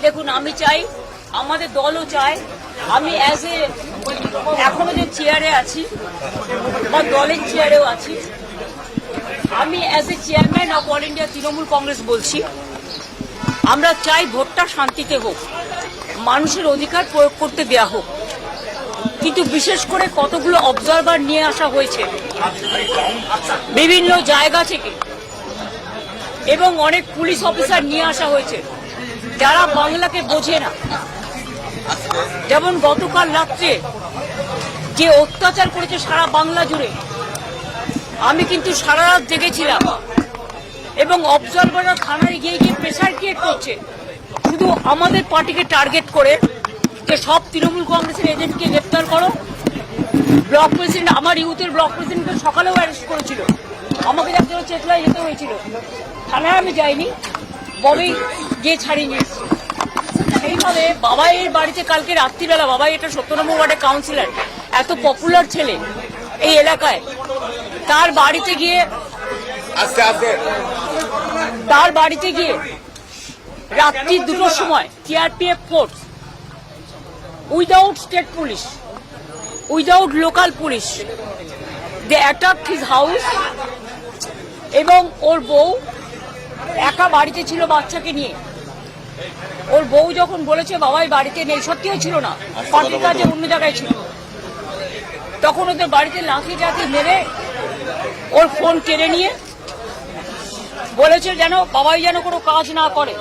দেখুন, আমি চাই, আমাদের দলও চায়, আমি অ্যাজ এ এখনো যে চেয়ারে আছি বা দলের চেয়ারেও আছি, আমি as a chairman of all India Trinamool Congress বলছি, আমরা চাই ভোটটা শান্তিতে হোক, মানুষের অধিকার প্রয়োগ করতে দেয়া হোক। কিন্তু বিশেষ করে কতগুলো অবজারভার নিয়ে আসা হয়েছে বিভিন্ন জায়গা থেকে এবং অনেক পুলিশ অফিসার নিয়ে আসা হয়েছে যারা বাংলাকে বোঝে না। যেমন গতকাল রাত্রে যে অত্যাচার করেছে সারা বাংলা জুড়ে, আমি কিন্তু সারা রাত জেগেছিলাম এবং অবজারভাররা থানায় গিয়ে গিয়ে প্রেসার ক্রিয়েট করছে শুধু আমাদের পার্টিকে টার্গেট করে যে সব তৃণমূল কংগ্রেসের এজেন্টকে গ্রেপ্তার করো। ব্লক প্রেসিডেন্ট, আমার ইউথের ব্লক প্রেসিডেন্টকে সকালেও অ্যারেস্ট করেছিল, আমাকে যার জন্য চেতলায় যেতে হয়েছিল, থানায় আমি যাইনি, ববি গিয়ে ছাড়িয়ে নিয়েছি। সেইভাবে বাবাইয়ের বাড়িতে কালকে রাত্রিবেলা, বাবাই এটা 17 নম্বর ওয়ার্ডের কাউন্সিলর, এত পপুলার ছেলে এই এলাকায়, তার বাড়িতে গিয়ে রাত্রি 2টোর সময় CRPF force without state police, without local police, they attacked his house. এবং ওর বউ একা বাড়িতে ছিল বাচ্চাকে নিয়ে। ওর বউ যখন বলেছে বাবাই বাড়িতে নেই, সত্যিও ছিল না, পার্টির কাজে অন্য জায়গায় ছিল, তখন ওদের বাড়িতে লাঠি টাঠি মেরে ওর ফোন কেড়ে নিয়ে বলেছে যেন বাবাই যেন কোনো কাজ না করে।